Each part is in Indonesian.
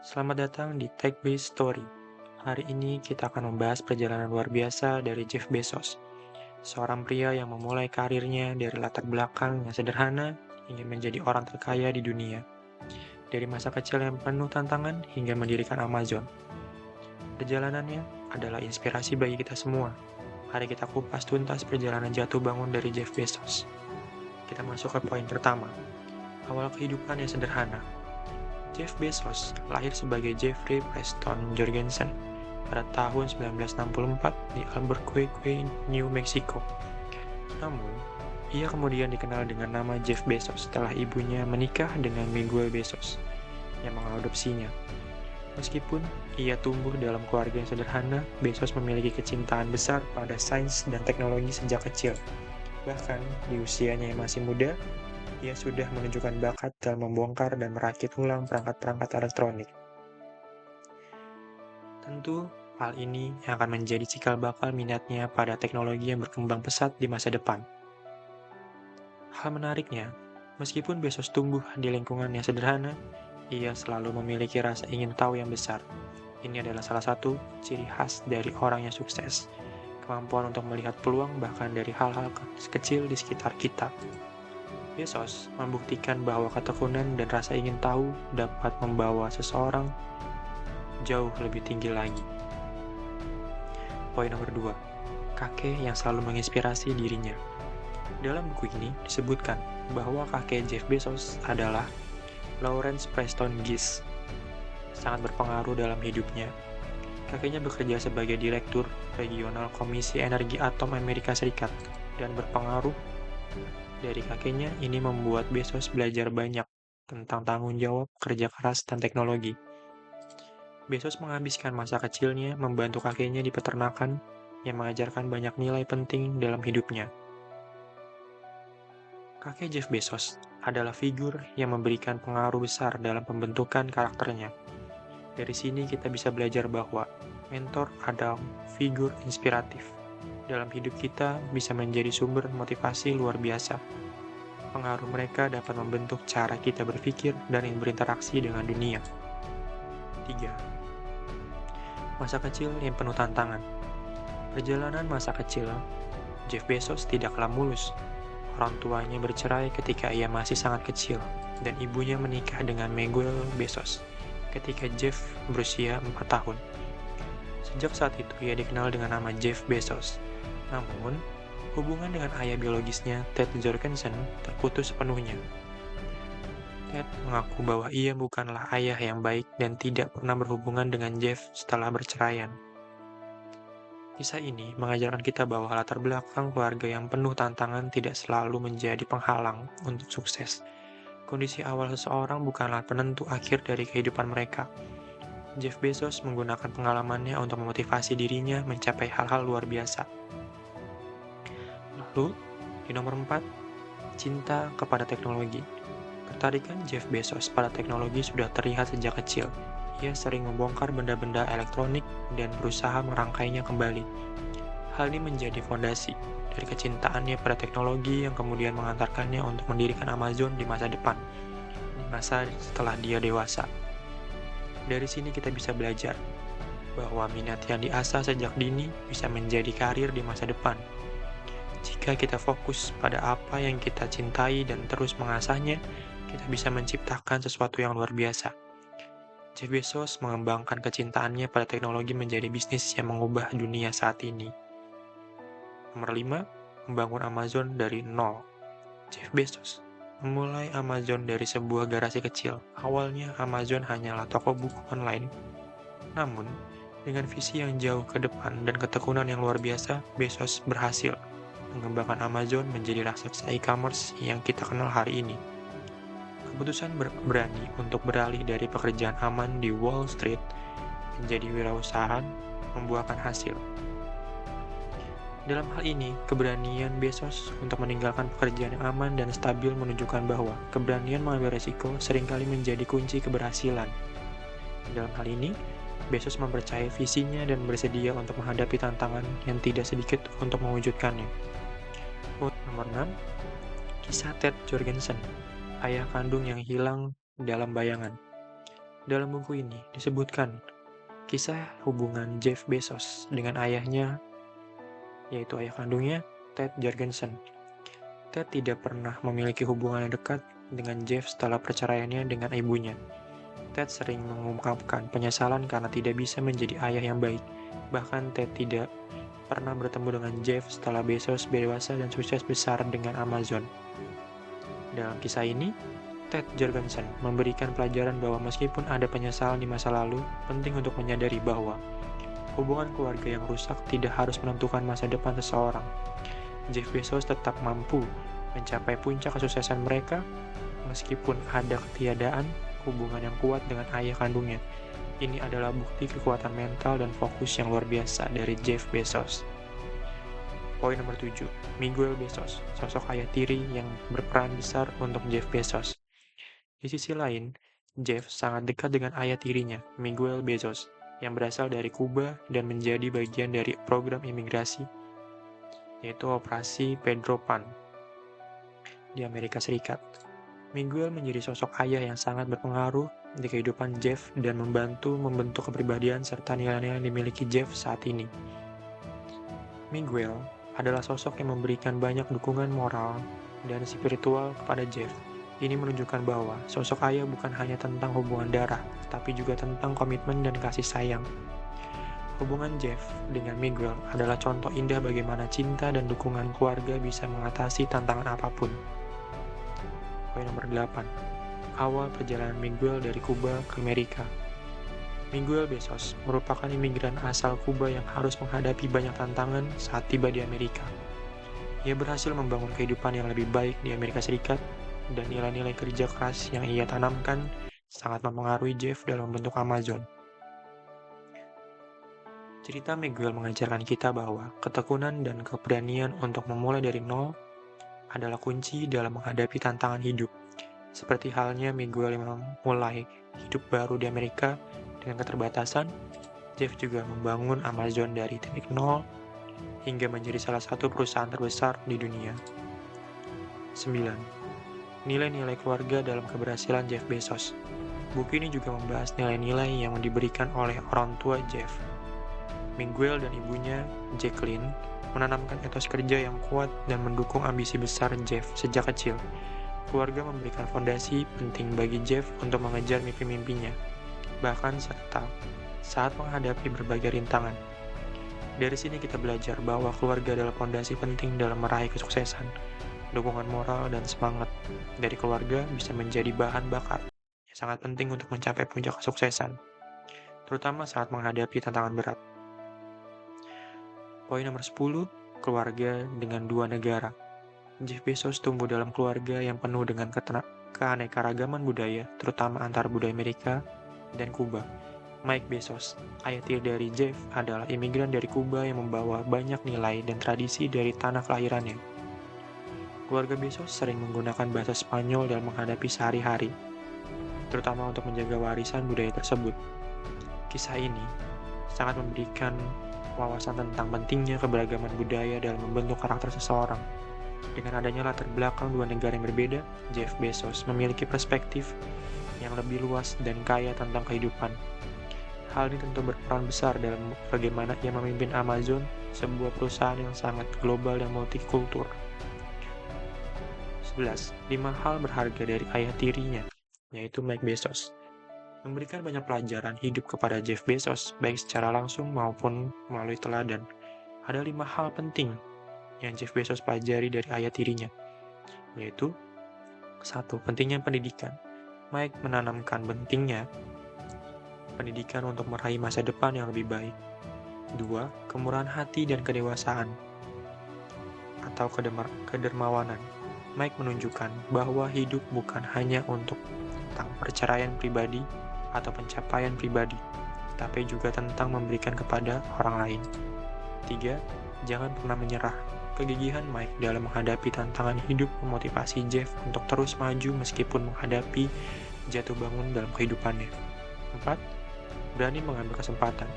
Selamat datang di Tech Biz Story. Hari ini kita akan membahas perjalanan luar biasa dari Jeff Bezos, seorang pria yang memulai karirnya dari latar belakang yang sederhana ingin menjadi orang terkaya di dunia. Dari masa kecil yang penuh tantangan hingga mendirikan Amazon. Perjalanannya adalah inspirasi bagi kita semua. Mari kita kupas tuntas perjalanan jatuh bangun dari Jeff Bezos. Kita masuk ke poin pertama. Awal kehidupan yang sederhana. Jeff Bezos lahir sebagai Jeffrey Preston Jorgensen pada tahun 1964 di Albuquerque, New Mexico. Namun, ia kemudian dikenal dengan nama Jeff Bezos setelah ibunya menikah dengan Miguel Bezos yang mengadopsinya. Meskipun ia tumbuh dalam keluarga yang sederhana, Bezos memiliki kecintaan besar pada sains dan teknologi sejak kecil. Bahkan di usianya yang masih muda, ia sudah menunjukkan bakat dalam membongkar dan merakit ulang perangkat-perangkat elektronik. Tentu, hal ini yang akan menjadi cikal bakal minatnya pada teknologi yang berkembang pesat di masa depan. Hal menariknya, meskipun Bezos tumbuh di lingkungan yang sederhana, ia selalu memiliki rasa ingin tahu yang besar. Ini adalah salah satu ciri khas dari orang yang sukses, kemampuan untuk melihat peluang bahkan dari hal-hal kecil di sekitar kita. Bezos membuktikan bahwa ketekunan dan rasa ingin tahu dapat membawa seseorang jauh lebih tinggi lagi. Poin nomor 2, kakek yang selalu menginspirasi dirinya. Dalam buku ini disebutkan bahwa kakek Jeff Bezos adalah Lawrence Preston Gies. Sangat berpengaruh dalam hidupnya. Kakeknya bekerja sebagai Direktur Regional Komisi Energi Atom Amerika Serikat dan berpengaruh dari kakeknya ini membuat Bezos belajar banyak tentang tanggung jawab, kerja keras, dan teknologi. Bezos menghabiskan masa kecilnya membantu kakeknya di peternakan yang mengajarkan banyak nilai penting dalam hidupnya. Kakek Jeff Bezos adalah figur yang memberikan pengaruh besar dalam pembentukan karakternya. Dari sini kita bisa belajar bahwa mentor adalah figur inspiratif. Dalam hidup kita bisa menjadi sumber motivasi luar biasa. Pengaruh mereka dapat membentuk cara kita berpikir dan berinteraksi dengan dunia. 3. Masa kecil yang penuh tantangan. Perjalanan masa kecil Jeff Bezos tidaklah mulus. Orang tuanya bercerai ketika ia masih sangat kecil, dan ibunya menikah dengan Miguel Bezos ketika Jeff berusia 4 tahun. Sejak saat itu ia dikenal dengan nama Jeff Bezos. Namun, hubungan dengan ayah biologisnya, Ted Jorgensen, terputus sepenuhnya. Ted mengaku bahwa ia bukanlah ayah yang baik dan tidak pernah berhubungan dengan Jeff setelah berceraian. Kisah ini mengajarkan kita bahwa latar belakang keluarga yang penuh tantangan tidak selalu menjadi penghalang untuk sukses. Kondisi awal seseorang bukanlah penentu akhir dari kehidupan mereka. Jeff Bezos menggunakan pengalamannya untuk memotivasi dirinya mencapai hal-hal luar biasa. Lalu, di nomor 4, cinta kepada teknologi. Ketertarikan Jeff Bezos pada teknologi sudah terlihat sejak kecil. Ia sering membongkar benda-benda elektronik dan berusaha merangkainya kembali. Hal ini menjadi fondasi dari kecintaannya pada teknologi yang kemudian mengantarkannya untuk mendirikan Amazon di masa depan, di masa setelah dia dewasa. Dari sini kita bisa belajar bahwa minat yang diasah sejak dini bisa menjadi karir di masa depan. Jika kita fokus pada apa yang kita cintai dan terus mengasahnya, kita bisa menciptakan sesuatu yang luar biasa. Jeff Bezos mengembangkan kecintaannya pada teknologi menjadi bisnis yang mengubah dunia saat ini. Nomor 5, membangun Amazon dari nol. Jeff Bezos memulai Amazon dari sebuah garasi kecil. Awalnya Amazon hanyalah toko buku online. Namun, dengan visi yang jauh ke depan dan ketekunan yang luar biasa, Bezos berhasil mengembangkan Amazon menjadi raksasa e-commerce yang kita kenal hari ini. Keputusan berani untuk beralih dari pekerjaan aman di Wall Street menjadi wirausahaan membuahkan hasil. Dalam hal ini, keberanian Bezos untuk meninggalkan pekerjaan yang aman dan stabil menunjukkan bahwa keberanian mengambil resiko seringkali menjadi kunci keberhasilan. Dalam hal ini, Bezos mempercayai visinya dan bersedia untuk menghadapi tantangan yang tidak sedikit untuk mewujudkannya. Nomor 6, kisah Ted Jorgensen, ayah kandung yang hilang dalam bayangan. Dalam buku ini disebutkan kisah hubungan Jeff Bezos dengan ayahnya, yaitu ayah kandungnya, Ted Jorgensen. Ted tidak pernah memiliki hubungan yang dekat dengan Jeff setelah perceraiannya dengan ibunya. Ted sering mengungkapkan penyesalan karena tidak bisa menjadi ayah yang baik. Bahkan Ted tidak pernah bertemu dengan Jeff setelah Bezos dewasa dan sukses besar dengan Amazon. Dalam kisah ini, Ted Jorgensen memberikan pelajaran bahwa meskipun ada penyesalan di masa lalu, penting untuk menyadari bahwa hubungan keluarga yang rusak tidak harus menentukan masa depan seseorang. Jeff Bezos tetap mampu mencapai puncak kesuksesan mereka meskipun ada ketiadaan hubungan yang kuat dengan ayah kandungnya. Ini adalah bukti kekuatan mental dan fokus yang luar biasa dari Jeff Bezos. Poin nomor 7, Miguel Bezos, sosok ayah tiri yang berperan besar untuk Jeff Bezos. Di sisi lain, Jeff sangat dekat dengan ayah tirinya, Miguel Bezos, yang berasal dari Kuba dan menjadi bagian dari program imigrasi, yaitu Operasi Pedro Pan di Amerika Serikat. Miguel menjadi sosok ayah yang sangat berpengaruh di kehidupan Jeff dan membantu membentuk kepribadian serta nilai-nilai yang dimiliki Jeff saat ini. Miguel adalah sosok yang memberikan banyak dukungan moral dan spiritual kepada Jeff. Ini menunjukkan bahwa sosok ayah bukan hanya tentang hubungan darah, tapi juga tentang komitmen dan kasih sayang. Hubungan Jeff dengan Miguel adalah contoh indah bagaimana cinta dan dukungan keluarga bisa mengatasi tantangan apapun. Poin nomor 8. Awal perjalanan Miguel dari Kuba ke Amerika. Miguel Bezos merupakan imigran asal Kuba yang harus menghadapi banyak tantangan saat tiba di Amerika. Ia berhasil membangun kehidupan yang lebih baik di Amerika Serikat, dan nilai-nilai kerja keras yang ia tanamkan sangat mempengaruhi Jeff dalam membentuk Amazon. Cerita Miguel mengajarkan kita bahwa ketekunan dan keberanian untuk memulai dari nol adalah kunci dalam menghadapi tantangan hidup. Seperti halnya Miguel yang memulai hidup baru di Amerika dengan keterbatasan, Jeff juga membangun Amazon dari titik nol hingga menjadi salah satu perusahaan terbesar di dunia. 9. Nilai-nilai keluarga dalam keberhasilan Jeff Bezos. Buku ini juga membahas nilai-nilai yang diberikan oleh orang tua Jeff. Miguel dan ibunya, Jacqueline, menanamkan etos kerja yang kuat dan mendukung ambisi besar Jeff sejak kecil. Keluarga memberikan fondasi penting bagi Jeff untuk mengejar mimpi-mimpinya, bahkan saat menghadapi berbagai rintangan. Dari sini kita belajar bahwa keluarga adalah fondasi penting dalam meraih kesuksesan. Dukungan moral dan semangat dari keluarga bisa menjadi bahan bakar yang sangat penting untuk mencapai puncak kesuksesan, terutama saat menghadapi tantangan berat. Poin nomor 10, keluarga dengan dua negara. Jeff Bezos tumbuh dalam keluarga yang penuh dengan keanekaragaman budaya, terutama antara budaya Amerika dan Kuba. Mike Bezos, ayah tiri dari Jeff, adalah imigran dari Kuba yang membawa banyak nilai dan tradisi dari tanah kelahirannya. Keluarga Bezos sering menggunakan bahasa Spanyol dalam menghadapi sehari-hari, terutama untuk menjaga warisan budaya tersebut. Kisah ini sangat memberikan wawasan tentang pentingnya keberagaman budaya dalam membentuk karakter seseorang. Dengan adanya latar belakang dua negara yang berbeda, Jeff Bezos memiliki perspektif yang lebih luas dan kaya tentang kehidupan. Hal ini tentu berperan besar dalam bagaimana ia memimpin Amazon, sebuah perusahaan yang sangat global dan multikultur. 11. 5 hal berharga dari ayah tirinya, yaitu Mike Bezos. Memberikan banyak pelajaran hidup kepada Jeff Bezos, baik secara langsung maupun melalui teladan. Ada 5 hal penting yang Jeff Bezos pelajari dari ayah tirinya, yaitu 1. Pentingnya pendidikan. Mike menanamkan pentingnya pendidikan untuk meraih masa depan yang lebih baik. 2. Kemurahan hati dan kedewasaan atau kedermawanan. Mike menunjukkan bahwa hidup bukan hanya untuk tentang perceraian pribadi atau pencapaian pribadi, tapi juga tentang memberikan kepada orang lain. 3. Jangan pernah menyerah. Kegigihan Mike dalam menghadapi tantangan hidup memotivasi Jeff untuk terus maju meskipun menghadapi jatuh bangun dalam kehidupannya. 4. Berani mengambil kesempatan.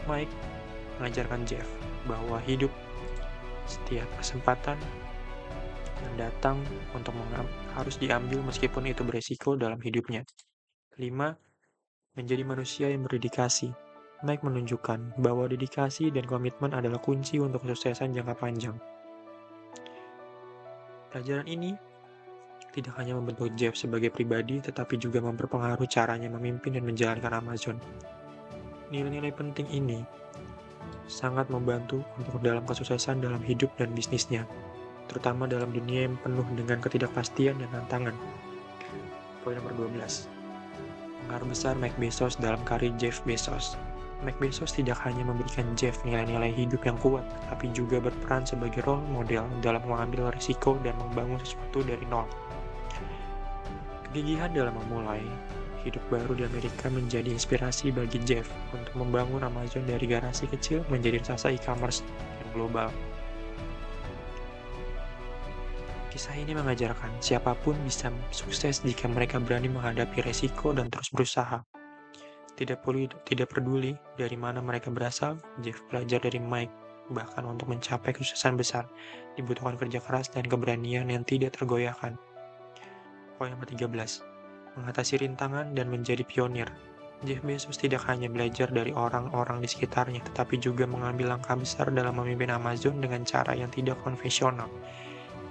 Mike mengajarkan Jeff bahwa hidup setiap kesempatan yang datang harus diambil meskipun itu beresiko dalam hidupnya. 5. menjadi manusia yang berdedikasi. Mike menunjukkan bahwa dedikasi dan komitmen adalah kunci untuk kesuksesan jangka panjang. Pelajaran ini tidak hanya membentuk Jeff sebagai pribadi, tetapi juga memperpengaruhi caranya memimpin dan menjalankan Amazon. Nilai-nilai penting ini sangat membantu untuk dalam kesuksesan dalam hidup dan bisnisnya, terutama dalam dunia yang penuh dengan ketidakpastian dan tantangan. Poin nomor 12. Pengaruh besar Mike Bezos dalam karir Jeff Bezos. Mike Bezos tidak hanya memberikan Jeff nilai-nilai hidup yang kuat, tapi juga berperan sebagai role model dalam mengambil risiko dan membangun sesuatu dari nol. Kegigihan dalam memulai hidup baru di Amerika menjadi inspirasi bagi Jeff untuk membangun Amazon dari garasi kecil menjadi raksasa e-commerce yang global. Kisah ini mengajarkan siapapun bisa sukses jika mereka berani menghadapi resiko dan terus berusaha. Tidak peduli dari mana mereka berasal, Jeff belajar dari Mike. Bahkan untuk mencapai kesuksesan besar, dibutuhkan kerja keras dan keberanian yang tidak tergoyahkan. Poin nomor 13. Mengatasi rintangan dan menjadi pionir. Jeff Bezos tidak hanya belajar dari orang-orang di sekitarnya, tetapi juga mengambil langkah besar dalam memimpin Amazon dengan cara yang tidak konvensional.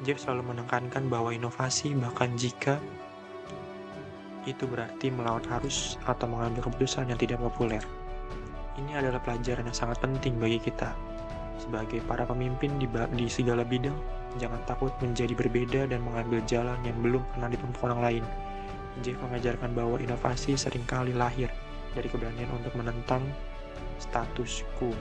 Jeff selalu menekankan bahwa inovasi, bahkan jika itu berarti melawan arus atau mengambil keputusan yang tidak populer. Ini adalah pelajaran yang sangat penting bagi kita. Sebagai para pemimpin di segala bidang, jangan takut menjadi berbeda dan mengambil jalan yang belum pernah ditempuh orang lain. Jeff mengajarkan bahwa inovasi seringkali lahir dari keberanian untuk menentang status quo.